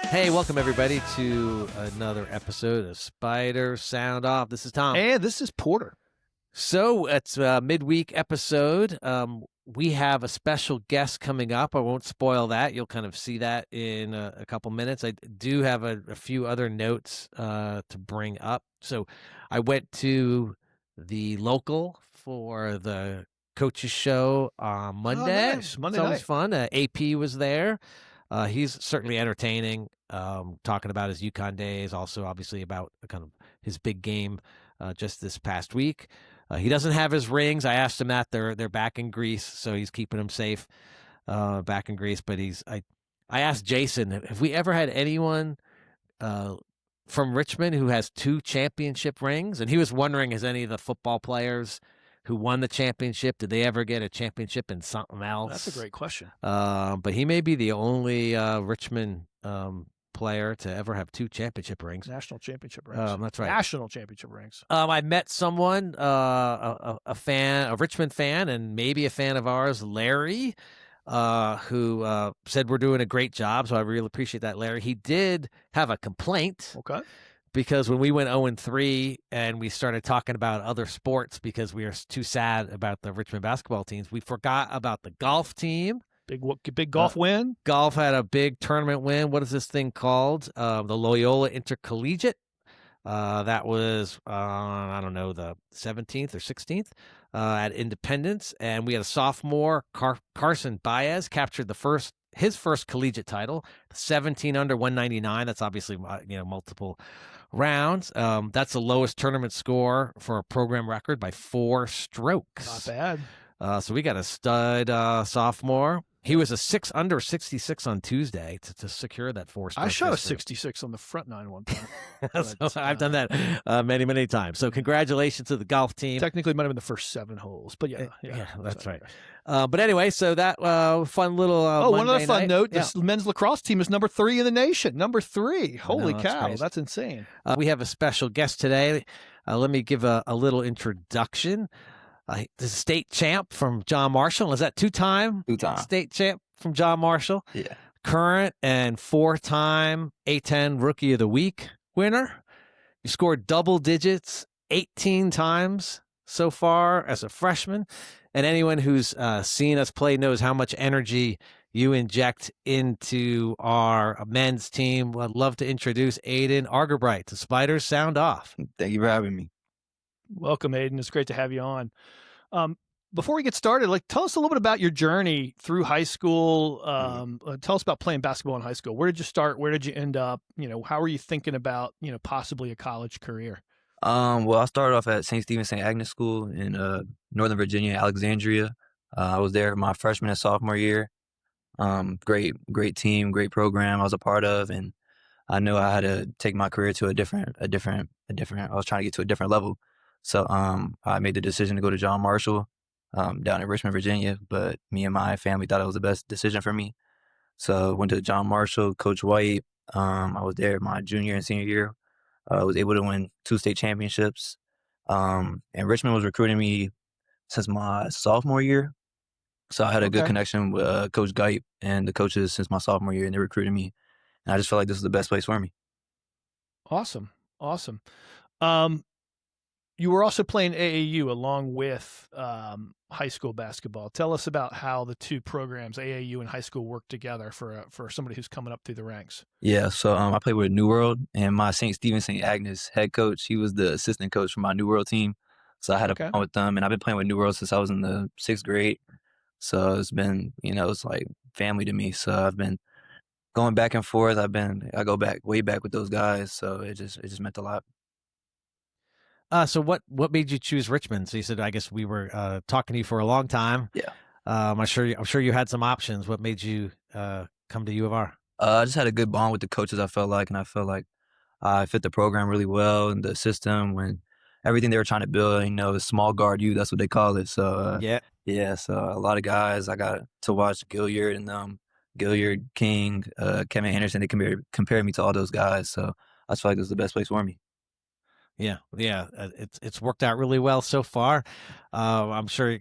Hey, welcome everybody to another episode of Spider Sound Off. This is Tom. And this is Porter. So it's a midweek episode. We have a special guest coming up. I won't spoil that. You'll kind of see that in a couple minutes. I do have a few other notes to bring up. So I went to the local for the coaches show on Monday. Oh, nice. Monday it's always night. fun. AP was there. He's certainly entertaining, talking about his UConn days, also obviously about kind of his big game just this past week. He doesn't have his rings. I asked him that. They're back in Greece, so he's keeping them safe back in Greece. But I asked Jason, have we ever had anyone from Richmond who has 2 championship rings? And he was wondering, has any of the football players who won the championship, did they ever get a championship in something else? That's a great question. But he may be the only Richmond player to ever have 2 championship rings. National championship rings. That's right. National championship rings. I met someone, a Richmond fan, and maybe a fan of ours, Larry, who said we're doing a great job. So I really appreciate that, Larry. He did have a complaint. Okay. Because when we went 0-3 and we started talking about other sports because we were too sad about the Richmond basketball teams, we forgot about the golf team. Big golf win. Golf had a big tournament win. What is this thing called? The Loyola Intercollegiate. That was, I don't know, the 17th or 16th at Independence. And we had a sophomore, Carson Baez, captured his first collegiate title, 17 under 199. That's obviously, multiple rounds. That's the lowest tournament score for a program record by 4 strokes. Not bad. So we got a stud sophomore. He was a 6 under 66 on Tuesday to secure that 4-stroke. I shot a 66 on the front 9 one time. So I've done that many, many times. So congratulations to the golf team. Technically, it might have been the first 7 holes, but yeah, that's right. But anyway, so that fun little one Monday other fun night. note: this men's lacrosse team is number 3 in the nation. Number 3. Holy cow, crazy. that's insane. We have a special guest today. Let me give a little introduction. The state champ from John Marshall. Is that 2-time? 2-time. State champ from John Marshall. Yeah. Current and 4-time A10 Rookie of the Week winner. You scored double digits 18 times so far as a freshman. And anyone who's seen us play knows how much energy you inject into our men's team. I'd love to introduce Aiden Argabright to Spiders Sound Off. Thank you for having me. Welcome, Aiden. It's great to have you on. Before we get started, tell us a little bit about your journey through high school. Tell us about playing basketball in high school. Where did you start? Where did you end up? How were you thinking about, possibly a college career? Well, I started off at St. Stephen St. Agnes School in Northern Virginia, Alexandria. I was there my freshman and sophomore year. Great team, great program I was a part of, and I knew I had to take my career to a different. I was trying to get to a different level. So I made the decision to go to John Marshall down in Richmond, Virginia, but me and my family thought it was the best decision for me. So went to John Marshall, Coach White. I was there my junior and senior year. I was able to win 2 state championships. And Richmond was recruiting me since my sophomore year. So I had a good connection with Coach Gipe and the coaches since my sophomore year, and they recruited me. And I just felt like this was the best place for me. Awesome. You were also playing AAU along with high school basketball. Tell us about how the 2 programs, AAU and high school, work together for somebody who's coming up through the ranks. Yeah, so I played with New World, and my St. Stephen St. Agnes head coach, he was the assistant coach for my New World team. So I had a bond with them, and I've been playing with New World since I was in the 6th grade. So it's been, it's like family to me. So I've been going back and forth. I go back way back with those guys. So it just meant a lot. So what made you choose Richmond? So you said, I guess we were talking to you for a long time. Yeah. I'm sure you had some options. What made you come to U of R? I just had a good bond with the coaches, I felt like, and I felt like I fit the program really well and the system when everything they were trying to build, small guard youth, that's what they call it. So yeah, so a lot of guys I got to watch Gilliard and Gilliard, King, Kevin Anderson, they compared me to all those guys. So I just feel like it was the best place for me. Yeah. It's worked out really well so far. I'm sure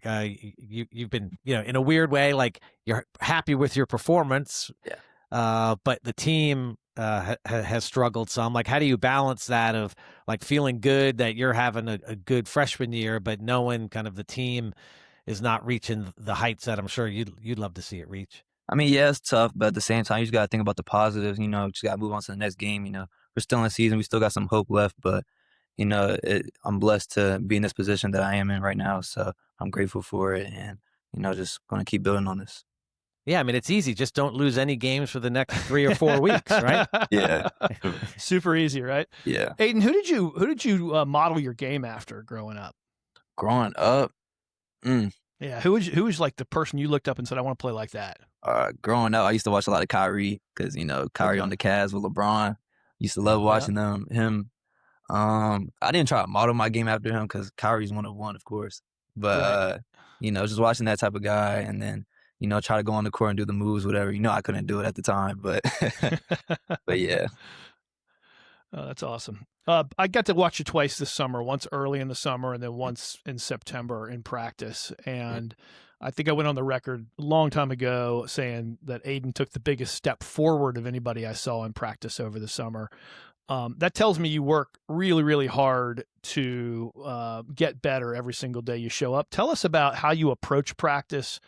you've been, in a weird way, like you're happy with your performance. Yeah. But the team has struggled some. Like, how do you balance that of like feeling good that you're having a good freshman year, but knowing kind of the team is not reaching the heights that I'm sure you'd love to see it reach? I mean, yeah, it's tough, but at the same time, you just got to think about the positives. Just got to move on to the next game. We're still in the season. We still got some hope left, but I'm blessed to be in this position that I am in right now. So I'm grateful for it, and just going to keep building on this. Yeah, I mean, it's easy. Just don't lose any games for the next 3 or 4 weeks, right? Yeah. Super easy, right? Yeah. Aiden, who did you model your game after growing up? Growing up, Yeah, who was like the person you looked up and said, "I want to play like that"? growing up, I used to watch a lot of Kyrie because Kyrie on the Cavs with LeBron. Used to love watching him. I didn't try to model my game after him because Kyrie's one of one, of course. But just watching that type of guy, and then try to go on the court and do the moves, whatever. I couldn't do it at the time, but but yeah. Oh, that's awesome. I got to watch you twice this summer, once early in the summer and then once in September in practice. And I think I went on the record a long time ago saying that Aiden took the biggest step forward of anybody I saw in practice over the summer. That tells me you work really, really hard to get better every single day you show up. Tell us about how you approach practice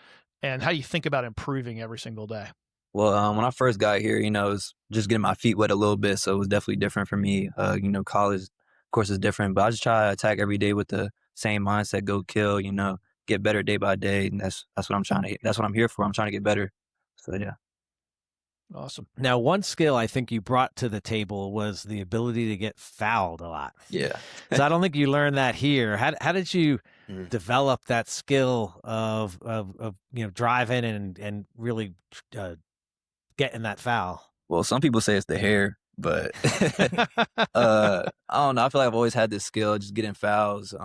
and how you think about improving every single day. Well, when I first got here, it was just getting my feet wet a little bit, so it was definitely different for me. College, of course, is different, but I just try to attack every day with the same mindset, go kill, get better day by day, and that's what that's what I'm here for. I'm trying to get better. So yeah. Awesome. Now, one skill I think you brought to the table was the ability to get fouled a lot. Yeah. So I don't think you learned that here. How did you develop that skill of driving and really getting that foul? Well, some people say it's the hair, but I don't know. I feel like I've always had this skill, just getting fouls.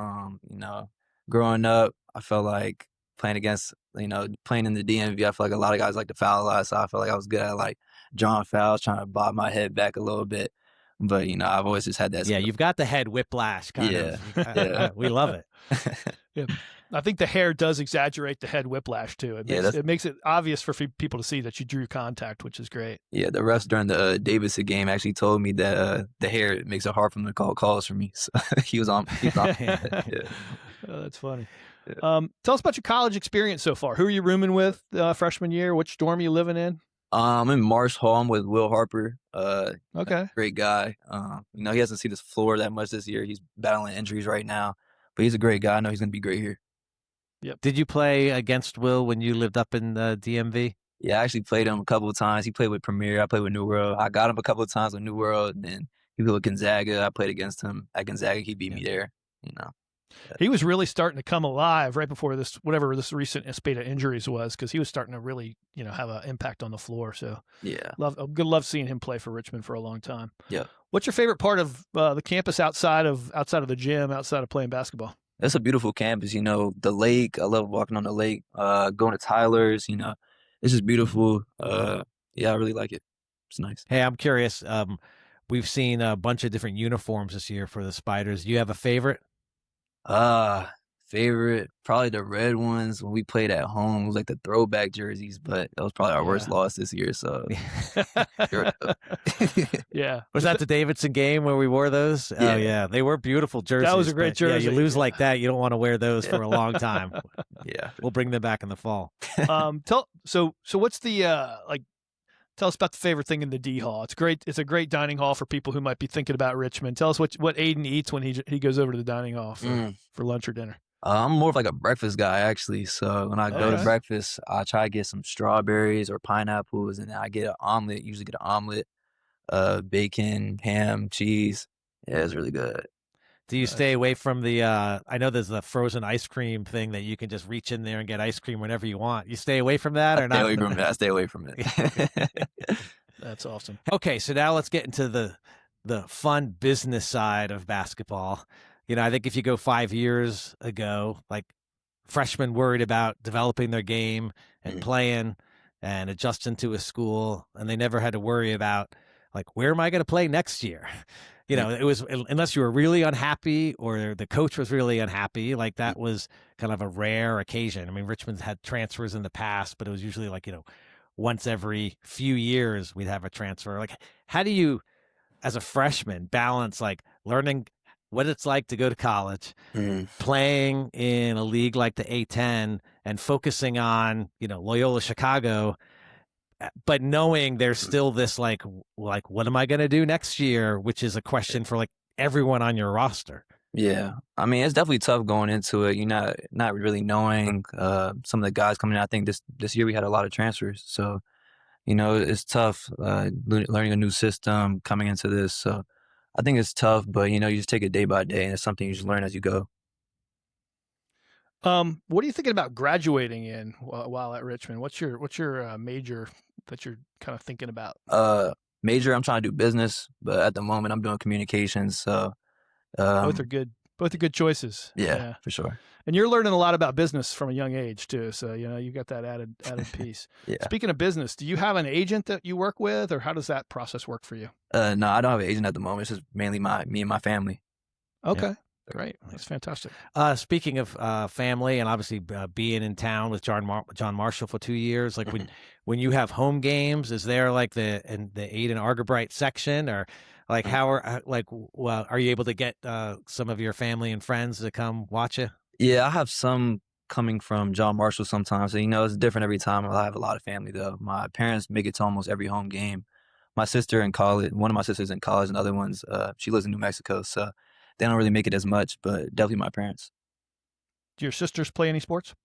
Growing up, I felt like playing against, playing in the DMV, I feel like a lot of guys like to foul a lot, so I felt like I was good at like drawing fouls, trying to bob my head back a little bit. But I've always just had that skill. Yeah, you've got the head whiplash kind of. Yeah. We love it. Yeah. I think the hair does exaggerate the head whiplash too. It makes it obvious for people to see that you drew contact, which is great. Yeah, the refs during the Davidson game actually told me that the hair makes it hard for them to call calls for me. So he was on. Yeah. Oh, that's funny. Yeah. Tell us about your college experience so far. Who are you rooming with freshman year? Which dorm are you living in? I'm in Marsh Hall. I'm with Will Harper. Okay. Great guy. He hasn't seen his floor that much this year. He's battling injuries right now, but he's a great guy. I know he's going to be great here. Yep. Did you play against Will when you lived up in the DMV? Yeah, I actually played him a couple of times. He played with Premier. I played with New World. I got him a couple of times with New World. And he played with Gonzaga. I played against him at Gonzaga. He beat me there. Yeah. He was really starting to come alive right before whatever this recent spate of injuries was, because he was starting to really, have an impact on the floor. So yeah, love seeing him play for Richmond for a long time. Yeah. What's your favorite part of the campus outside of the gym, outside of playing basketball? It's a beautiful campus. The lake. I love walking on the lake. Going to Tyler's. It's just beautiful. Yeah, I really like it. It's nice. Hey, I'm curious. We've seen a bunch of different uniforms this year for the Spiders. Do you have a favorite? Favorite, probably the red ones when we played at home. It was like the throwback jerseys, but that was probably our worst loss this year. So, yeah. Was that the Davidson game where we wore those? Yeah. Oh, yeah. They were beautiful jerseys. That was a great jersey. Yeah, you lose like that, you don't want to wear those for a long time. Yeah. We'll bring them back in the fall. So what's the tell us about the favorite thing in the D hall. It's great. It's a great dining hall for people who might be thinking about Richmond. Tell us what Aiden eats when he goes over to the dining hall for lunch or dinner. I'm more of like a breakfast guy, actually. So when I go to breakfast, I try to get some strawberries or pineapples, and then I get an omelet. Usually get an omelet, bacon, ham, cheese. Yeah, it's really good. Do you stay away from the I know there's the frozen ice cream thing that you can just reach in there and get ice cream whenever you want. You stay away from that or not? I stay away from it. That's awesome. Okay, so now let's get into the fun business side of basketball. I think if you go 5 years ago, like freshmen worried about developing their game and playing and adjusting to a school, and they never had to worry about like, where am I going to play next year? It was, unless you were really unhappy or the coach was really unhappy, like that was kind of a rare occasion. I mean, Richmond's had transfers in the past, but it was usually like, once every few years we'd have a transfer. Like, how do you, as a freshman, balance like learning what it's like to go to college, playing in a league like the A10, and focusing on, Loyola Chicago, but knowing there's still this like what am I going to do next year, which is a question for like everyone on your roster. Yeah, I mean, it's definitely tough going into it. You're not really knowing some of the guys coming in. I think this year we had a lot of transfers, so it's tough learning a new system coming into this. So I think it's tough, but you just take it day by day, and it's something you just learn as you go. What are you thinking about graduating in while at Richmond? What's your major that you're kind of thinking about? Major, I'm trying to do business, but at the moment I'm doing communications. So both are good. Both are good choices. Yeah, for sure. And you're learning a lot about business from a young age too. So you got that added piece. Yeah. Speaking of business, do you have an agent that you work with, or how does that process work for you? No, I don't have an agent at the moment. It's just mainly me and my family. Okay. Yeah. Great. That's fantastic. Speaking of family, and obviously being in town with John Marshall for 2 years, like when you have home games, is there like the Aiden Argabright section, or like how are you able to get some of your family and friends to come watch you? Yeah, I have some coming from John Marshall sometimes. So it's different every time. I have a lot of family though. My parents make it to almost every home game. My sister in college, one of my sisters in college, and the other one's she lives in New Mexico, so they don't really make it as much, but definitely my parents. Do your sisters play any sports?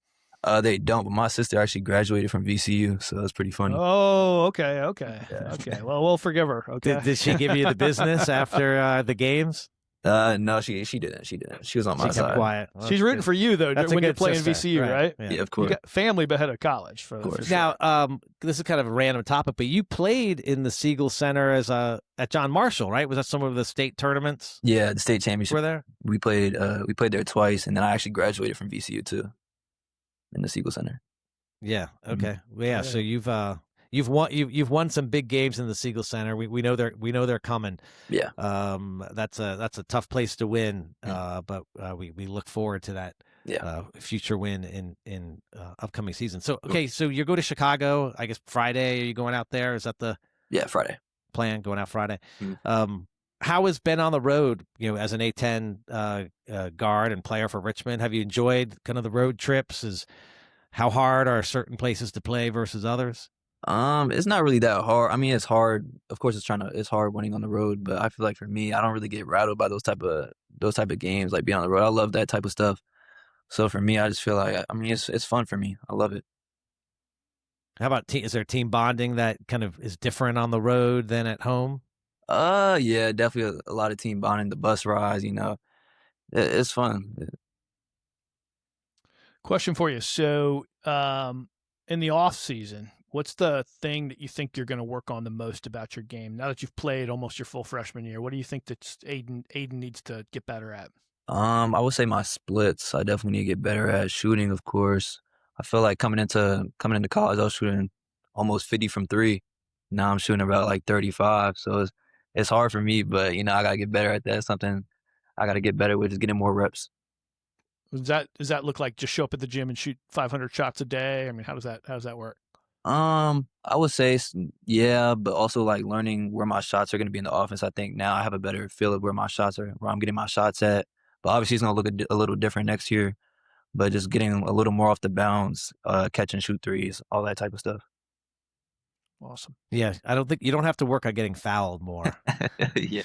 They don't, but my sister actually graduated from VCU, so it's pretty funny. Oh, okay. Yeah. Okay. Well, we'll forgive her. Okay. Did she give you the business after the games? No, she didn't. She was on my She side. kept quiet. Well, she's rooting for you though when you're playing sister. VCU, right? Yeah, of course. You got family ahead of college. Of course. For sure. Now, this is kind of a random topic, but you played in the Siegel Center at John Marshall, right? Was that some of the state tournaments? Yeah, the state championship. Were there? We played there twice, and then I actually graduated from VCU too, in the Siegel Center. Yeah. Okay. Well, yeah. So you've won some big games in the Siegel Center. We know they're coming. Yeah. That's a tough place to win. But we look forward to that. Yeah. Future win in upcoming season. So okay. So you go to Chicago. I guess Friday. Are you going out there? Is that the Friday plan? Going out Friday. How has been on the road? As an A10 guard and player for Richmond, have you enjoyed kind of the road trips? How hard are certain places to play versus others? It's not really that hard. I mean, it's hard. Of course, it's hard winning on the road, but I feel like for me, I don't really get rattled by those type of games, like being on the road. I love that type of stuff. So for me, I just feel like it's fun for me. I love it. How about is there team bonding that kind of is different on the road than at home? Yeah, definitely a lot of team bonding. The bus rides, it's fun. Question for you. So, in the off season, what's the thing that you think you're going to work on the most about your game now that you've played almost your full freshman year? What do you think that Aiden needs to get better at? I would say my splits. I definitely need to get better at shooting. Of course, I feel like coming into college, I was shooting almost 50 from three. Now I'm shooting about like 35. So it's hard for me, but I gotta get better at that. It's something I gotta get better with, just getting more reps. Does that look like just show up at the gym and shoot 500 shots a day? I mean, how does that work? I would say yeah, but also like learning where my shots are going to be in the offense. I think now I have a better feel of where I'm getting my shots at. But obviously it's going to look a little different next year. But just getting a little more off the bounds, catch and shoot threes, all that type of stuff. Awesome. Yeah, I don't think you don't have to work on getting fouled more. Yeah,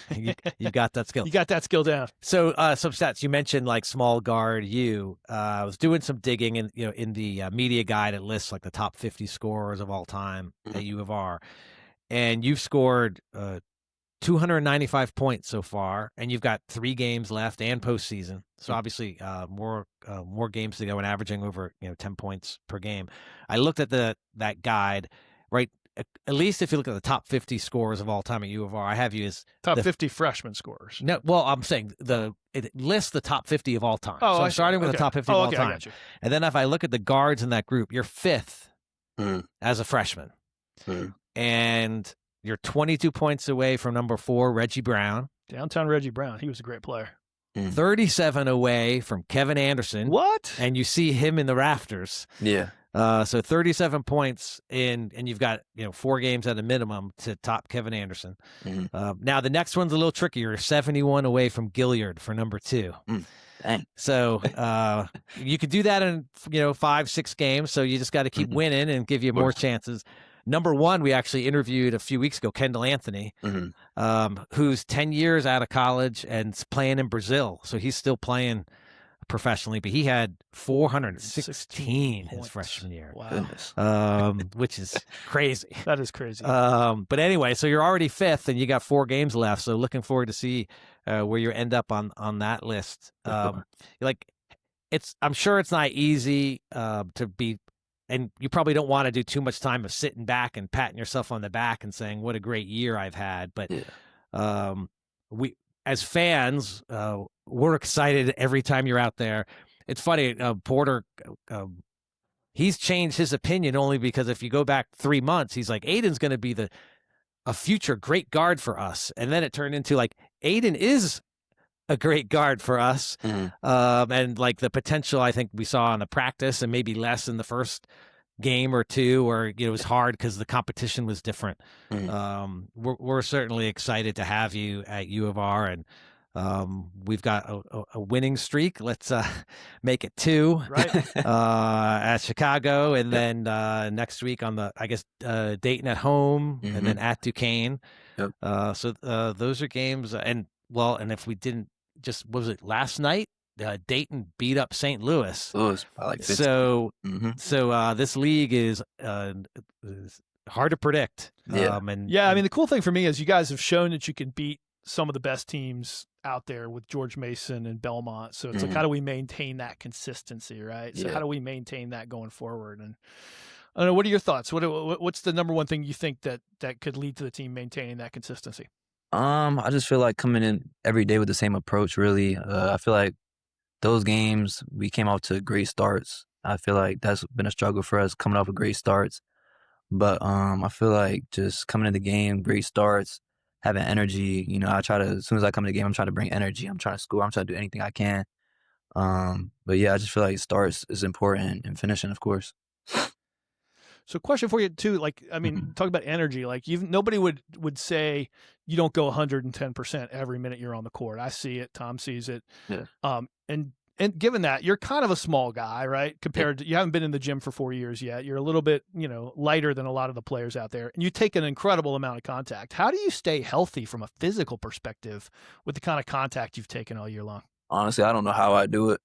you got that skill. You got that skill down. So some stats you mentioned, like small guard. I was doing some digging in the media guide. It lists like the top 50 scorers of all time at U of R, and you've scored 295 points so far, and you've got 3 games left and postseason. So obviously more games to go and averaging over 10 points per game. I looked at that guide, right? At least if you look at the top 50 scorers of all time at U of R, I have you as top 50 freshman scorers. No, well, I'm saying it lists the top 50 of all time. Oh, so I'm starting with the top 50 of all time. I got you. And then if I look at the guards in that group, you're 5th as a freshman. And you're 22 points away from number 4, Reggie Brown. Downtown Reggie Brown. He was a great player. 37 away from Kevin Anderson. What? And you see him in the rafters. Yeah. So 37 points and you've got 4 games at a minimum to top Kevin Anderson. Now the next one's a little trickier. 71 away from Gilliard for number 2. Dang. So you could do that in 5-6 games. So you just got to keep winning and give you more chances. Number 1, we actually interviewed a few weeks ago, Kendall Anthony, who's 10 years out of college and playing in Brazil. So he's still playing professionally, but he had 416 his freshman year. Wow. Goodness. Which is crazy. That is crazy. But anyway, so you're already 5th and you got 4 games left. So looking forward to see where you end up on that list. Like I'm sure it's not easy to be, and you probably don't want to do too much time of sitting back and patting yourself on the back and saying, what a great year I've had. But we, as fans, we're excited every time you're out there. It's funny, Porter, he's changed his opinion only because if you go back 3 months, he's like, Aiden's going to be a future great guard for us. And then it turned into like, Aiden is a great guard for us. And like the potential I think we saw in the practice and maybe less in the first game or 2 where it was hard because the competition was different. We're certainly excited to have you at U of R, and we've got a winning streak. Let's make it 2 at Chicago, and then next week on Dayton at home, and then at Duquesne. So those are games, and if we didn't what was it last night? Dayton beat up St. Louis. By like 15. So this league is hard to predict. I mean, the cool thing for me is you guys have shown that you can beat some of the best teams out there with George Mason and Belmont. So it's like, how do we maintain that consistency, right? So how do we maintain that going forward? And I don't know, what are your thoughts? What's the number one thing you think that could lead to the team maintaining that consistency? I just feel like coming in every day with the same approach, really. I feel like those games, we came off to great starts. I feel like that's been a struggle for us, coming off with great starts. But I feel like just coming in the game, great starts, having energy. I try to, as soon as I come to the game, I'm trying to bring energy. I'm trying to score. I'm trying to do anything I can. But yeah, I just feel like starts is important, and finishing, of course. So question for you too, like, I mean, talk about energy, like nobody would say you don't go 110% every minute you're on the court. I see it. Tom sees it. And given that you're kind of a small guy, right? Compared to, you haven't been in the gym for 4 years yet. You're a little bit, lighter than a lot of the players out there, and you take an incredible amount of contact. How do you stay healthy from a physical perspective with the kind of contact you've taken all year long? Honestly, I don't know how I do it.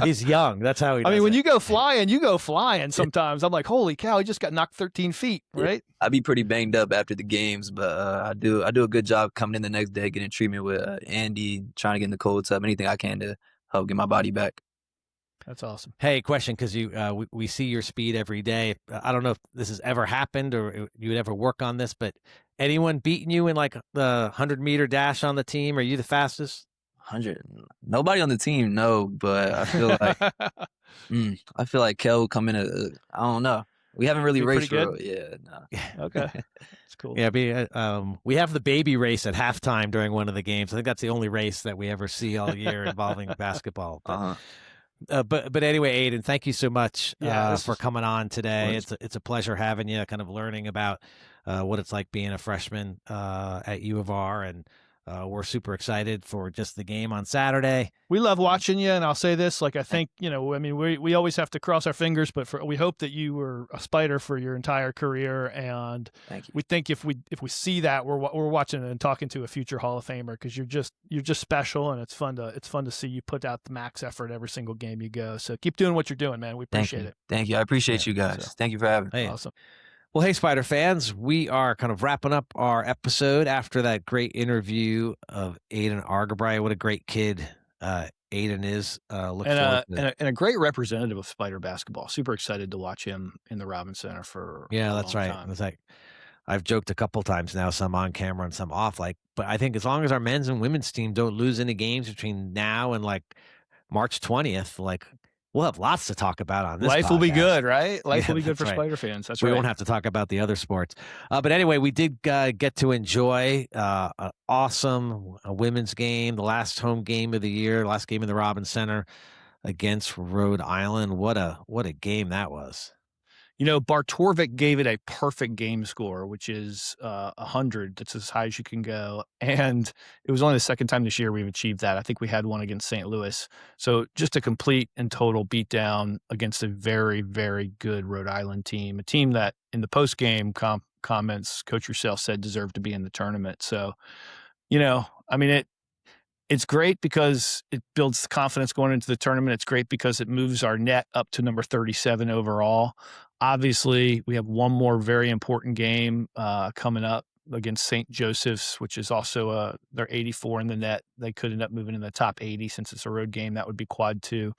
He's young. That's how he does when you go flying sometimes. I'm like, holy cow, he just got knocked 13 feet, right? I'd be pretty banged up after the games, but I do a good job coming in the next day, getting treatment with Andy, trying to get in the cold tub, anything I can to help get my body back. That's awesome. Hey, question, because we see your speed every day. I don't know if this has ever happened or you would ever work on this, but anyone beating you in like the 100-meter dash on the team? Are you the fastest? 100. Nobody on the team, no, but I feel like Kel will come in. I don't know. We haven't really raced. Good? Yeah, no. Okay, that's cool. Yeah, we have the baby race at halftime during one of the games. I think that's the only race that we ever see all year involving basketball. But anyway, Aiden, thank you so much for coming on today. It's a pleasure having you, kind of learning about what it's like being a freshman at U of R, and we're super excited for just the game on Saturday. We love watching you, and I'll say this, like, I think, we always have to cross our fingers, but we hope that you were a Spider for your entire career, and we think if we see that, we're watching and talking to a future Hall of Famer, because you're just special, and it's fun to see you put out the max effort every single game you go. So keep doing what you're doing, man. We appreciate it. Thank you. I appreciate you guys. So, thank you for having me. Hey. Awesome. Well, hey, Spider fans, we are kind of wrapping up our episode after that great interview of Aiden Argabright. What a great kid Aiden is. And a great representative of Spider basketball. Super excited to watch him in the Robins Center for a that's long right. time. It's like, I've joked a couple times now, some on camera and some off. But I think as long as our men's and women's team don't lose any games between now and like March 20th, we'll have lots to talk about on this Life podcast. will be good, right? Life will be good for right. Spider fans. That's we right. won't have to talk about the other sports. But anyway, we did get to enjoy an awesome women's game, the last home game of the year, last game in the Robins Center. against Rhode Island. What a game that was. Bartorvik gave it a perfect game score, which is 100. That's as high as you can go. And it was only the second time this year we've achieved that. I think we had one against St. Louis. So just a complete and total beatdown against a very, very good Rhode Island team, a team that in the post-game comments, Coach Roussel said deserved to be in the tournament. So, it's great because it builds confidence going into the tournament. It's great because it moves our net up to number 37 overall. Obviously, we have one more very important game coming up against St. Joseph's, which is also they're 84 in the net. They could end up moving in the top 80 since it's a road game. That would be quad 2.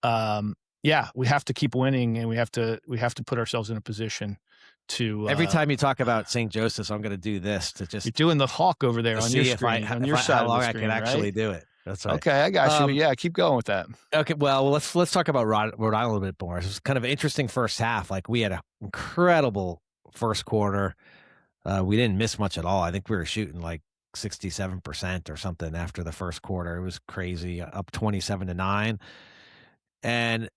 We have to keep winning, and we have to put ourselves in a position to. Every time you talk about St. Joseph's, I'm going to do this to just. You're doing the hawk over there on your screen, on your side how long of the screen, I can right? actually do it. That's right. Okay, I got you. Yeah, keep going with that. Okay, well, let's talk about Rhode Island a little bit more. It was kind of an interesting first half. Like, we had an incredible first quarter. We didn't miss much at all. I think we were shooting like 67% or something after the first quarter. It was crazy, up 27-9. And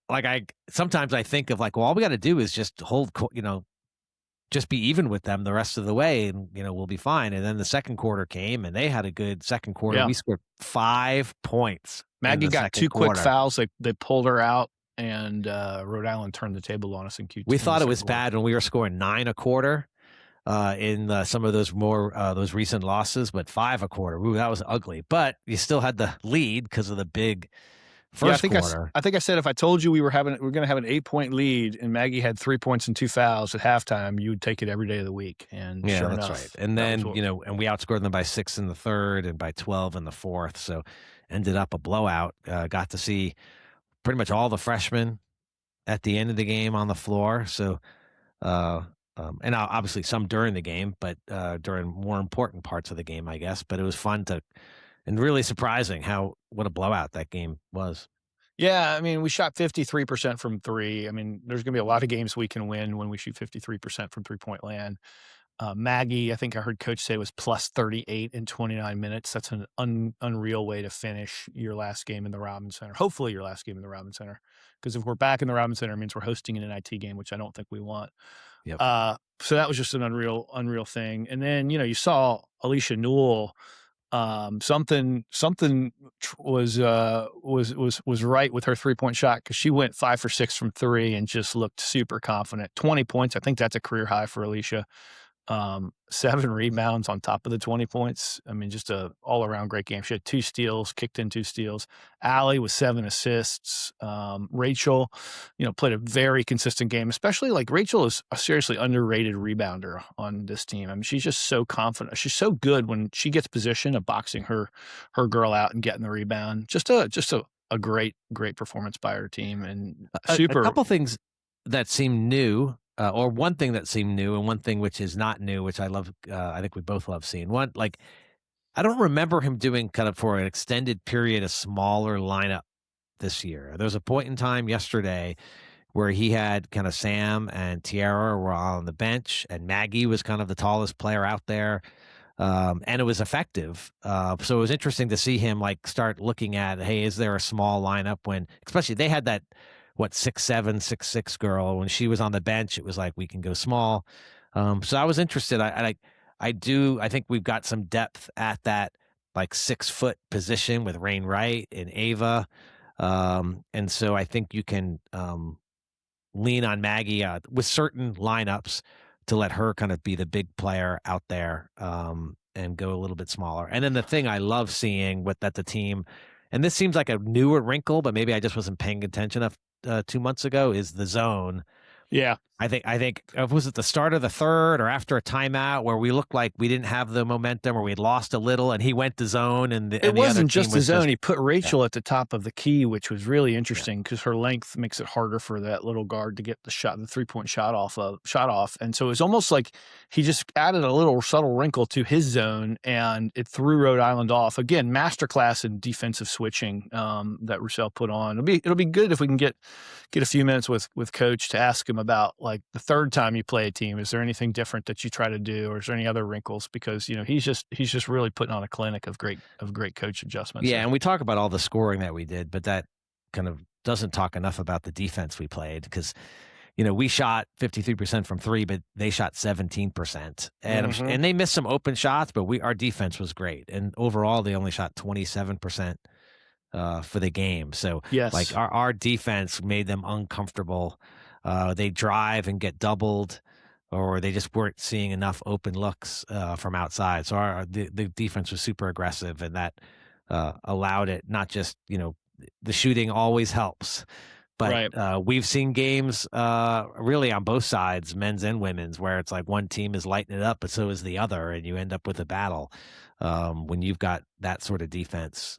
sometimes I think of all we got to do is just hold, just be even with them the rest of the way, and we'll be fine. And then the second quarter came, and they had a good second quarter. Yeah. We scored 5 points. Maggie in the got second 2 quick quarter. fouls. They pulled her out, and Rhode Island turned the table on us in Q2. We thought it was bad when we were scoring 9 a quarter in some of those more those recent losses, but 5 a quarter. Ooh, that was ugly. But you still had the lead because of the big first quarter. I think I said if I told you we're going to have an 8-point lead and Maggie had 3 points and 2 fouls at halftime, you would take it every day of the week. And yeah, sure that's enough, right. And then and we outscored them by 6 in the third and by 12 in the fourth. So ended up a blowout. Got to see pretty much all the freshmen at the end of the game on the floor. So and obviously some during the game, but during more important parts of the game, I guess. But it was fun and really surprising what a blowout that game was. Yeah, we shot 53% from 3. There's going to be a lot of games we can win when we shoot 53% from 3-point land. Maggie, I think I heard Coach say, was plus 38 in 29 minutes. That's an unreal way to finish your last game in the Robins Center. Hopefully your last game in the Robins Center. Because if we're back in the Robins Center, it means we're hosting an NIT game, which I don't think we want. Yep. So that was just an unreal thing. And then, you saw Alicia Newell. Something was right with her 3-point shot, because she went 5 for 6 from 3 and just looked super confident. 20 points. I think that's a career high for Alicia. 7 rebounds on top of the 20 points. Just a all around great game. She had 2 steals, kicked in 2 steals. Allie with 7 assists. Rachel, played a very consistent game, especially Rachel is a seriously underrated rebounder on this team. She's just so confident. She's so good when she gets position of boxing her girl out and getting the rebound. Just a great performance by her team, and a couple things that seem new. Or one thing that seemed new and one thing which is not new, which I love, I think we both love seeing. One, I don't remember him doing kind of for an extended period a smaller lineup this year. There was a point in time yesterday where he had kind of Sam and Tiara were on the bench, and Maggie was kind of the tallest player out there, and it was effective. So it was interesting to see him start looking at, hey, is there a small lineup when, especially they had that, 6'7", 6'6" girl. When she was on the bench, it was we can go small. So I was interested. I think we've got some depth at that 6-foot position with Rain Wright and Ava. And so I think you can lean on Maggie with certain lineups to let her kind of be the big player out there and go a little bit smaller. And then the thing I love seeing that the team, and this seems like a newer wrinkle, but maybe I just wasn't paying attention 2 months ago, is the zone. Yeah. I think was it the start of the third or after a timeout where we looked like we didn't have the momentum or we'd lost a little, and he went to zone, and it wasn't just the zone. He put Rachel at the top of the key, which was really interesting because her length makes it harder for that little guard to get the 3-point shot off. And so it was almost like he just added a little subtle wrinkle to his zone, and it threw Rhode Island off. Again, masterclass in defensive switching that Roussel put on. It'll be good if we can get a few minutes with Coach to ask him about the third time you play a team, is there anything different that you try to do, or is there any other wrinkles? Because he's just really putting on a clinic of great coach adjustments. Yeah, and we talk about all the scoring that we did, but that kind of doesn't talk enough about the defense we played, because we shot 53% from three, but they shot 17%, and they missed some open shots, but our defense was great, and overall they only shot 27% for the game. So Yes. like our defense made them uncomfortable. They drive and get doubled, or they just weren't seeing enough open looks from outside. So the defense was super aggressive, and that allowed it. Not just the shooting always helps, but we've seen games really on both sides, men's and women's, where it's like one team is lighting it up, but so is the other, and you end up with a battle. When you've got that sort of defense,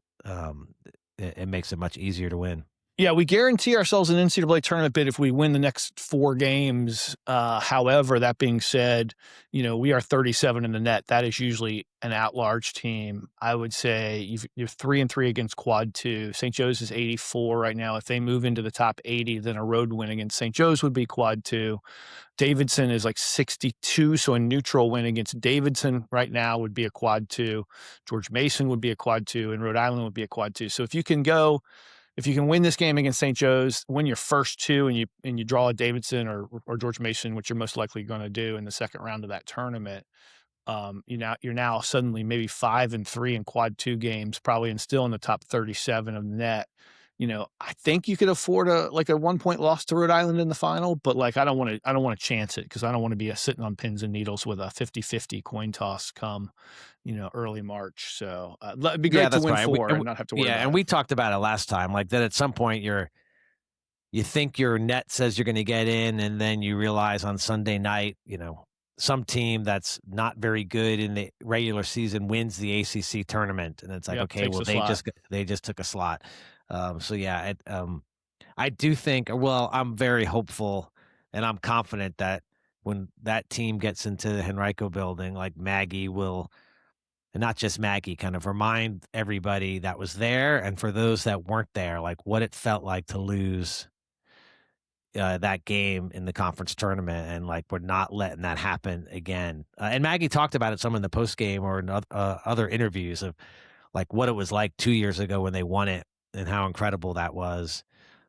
it makes it much easier to win. Yeah, we guarantee ourselves an NCAA tournament bid if we win the next 4 games. However, that being said, we are 37 in the net. That is usually an at-large team. I would say you're 3-3 against quad 2. St. Joe's is 84 right now. If they move into the top 80, then a road win against St. Joe's would be quad 2. Davidson is like 62, so a neutral win against Davidson right now would be a quad 2. George Mason would be a quad 2, and Rhode Island would be a quad 2. So if you can win this game against St. Joe's, win your first 2, and you draw a Davidson or George Mason, which you're most likely going to do in the second round of that tournament, you're now suddenly maybe 5-3 in quad 2 games, probably, and still in the top 37 of the net. I think you could afford a 1-point loss to Rhode Island in the final, but I don't want to chance it, because I don't want to be sitting on pins and needles with a 50-50 coin toss come early March. So it'd be great to win 4 and not have to worry about and we talked about it last time, like that at some point you think your net says you're going to get in, and then you realize on Sunday night, some team that's not very good in the regular season wins the ACC tournament, and it's like, okay, well, they just took a slot. So yeah, I do think, well, I'm very hopeful, and I'm confident that when that team gets into the Henrico building, like Maggie will, and not just Maggie, kind of remind everybody that was there, and for those that weren't there, like what it felt like to lose that game in the conference tournament, and like we're not letting that happen again. And Maggie talked about it some in the post game or in other interviews of like what it was like 2 years ago when they won it, and how incredible that was.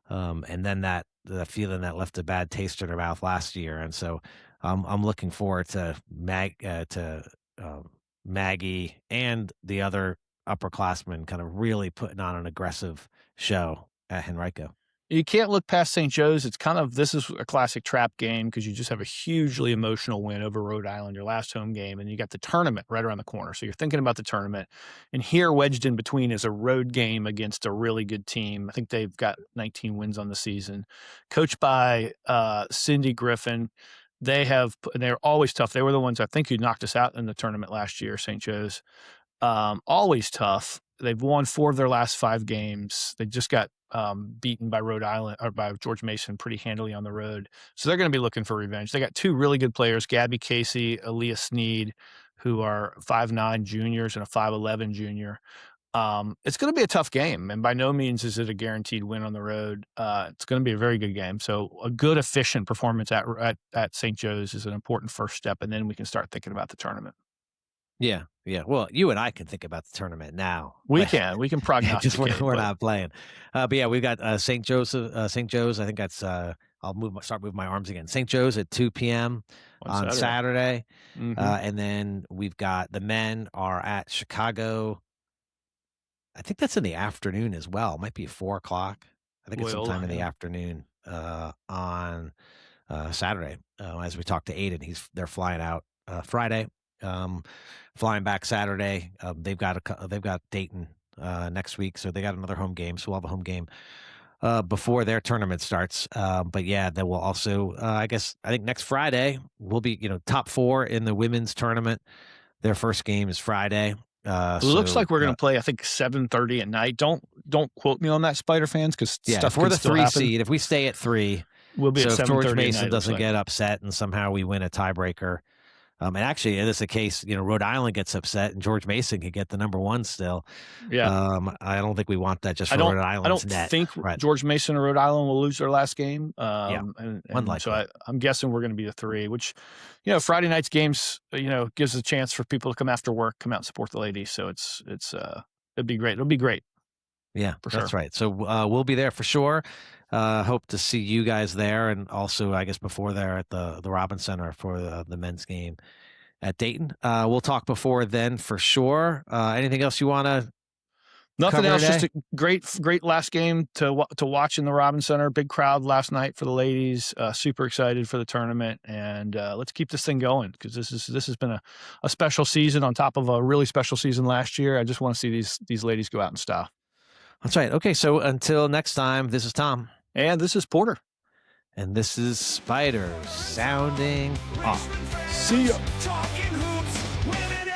And then the feeling that left a bad taste in her mouth last year. And so I'm looking forward to Maggie and the other upperclassmen kind of really putting on an aggressive show at Henrico. You can't look past St. Joe's. This is a classic trap game, because you just have a hugely emotional win over Rhode Island, your last home game, and you got the tournament right around the corner. So you're thinking about the tournament, and here wedged in between is a road game against a really good team. I think they've got 19 wins on the season, coached by Cindy Griffin. They're always tough. They were the ones, I think, who knocked us out in the tournament last year, St. Joe's. Always tough. They've won 4 of their last 5 games. They just got beaten by Rhode Island, or by George Mason, pretty handily on the road. So they're going to be looking for revenge. They got 2 really good players, Gabby Casey, Aaliyah Sneed, who are 5'9" juniors and a 5'11" junior. It's going to be a tough game, and by no means is it a guaranteed win on the road. It's going to be a very good game. So a good, efficient performance at St. Joe's is an important first step, and then we can start thinking about the tournament. Yeah. Well, you and I can think about the tournament now. We can prognosticate. Just we're not playing. But yeah, we've got St. Joe's. I think that's. I'll start moving my arms again. St. Joe's at 2 p.m. on Saturday, and then we've got the men are at Chicago. I think that's in the afternoon as well. It might be 4 o'clock. I think it's sometime in the afternoon on Saturday. As we talk to Aiden, they're flying out Friday. Flying back Saturday. They've got Dayton next week, so they got another home game. So we'll have a home game before their tournament starts. But yeah, they will also. I think next Friday will be top 4 in the women's tournament. Their first game is Friday. It looks like we're going to play, I think, 7:30 at night. Don't quote me on that, Spider fans, because stuff. If we're the 3 seed, if we stay at 3, we'll be at 7:30. If George Mason doesn't get upset and somehow we win a tiebreaker. And actually, it is a case, Rhode Island gets upset and George Mason could get the number 1 still. Yeah. I don't think we want that just for Rhode Island's net. I don't think George Mason or Rhode Island will lose their last game. Unlikely. So I'm guessing we're going to be the 3, which, Friday night's games, gives a chance for people to come after work, come out and support the ladies. So it'd be great. It'll be great. Yeah, For that's sure. right. So we'll be there for sure. Hope to see you guys there, and also I guess before there at the Robins Center for the men's game at Dayton. We'll talk before then for sure. Anything else you want to Nothing cover else. today? Just a great last game to watch in the Robins Center. Big crowd last night for the ladies. Super excited for the tournament, and let's keep this thing going because this has been a special season on top of a really special season last year. I just want to see these ladies go out in style. That's right. Okay, so until next time, this is Tom. And this is Porter. And this is Spiders sounding off. See ya. Talking hoops, women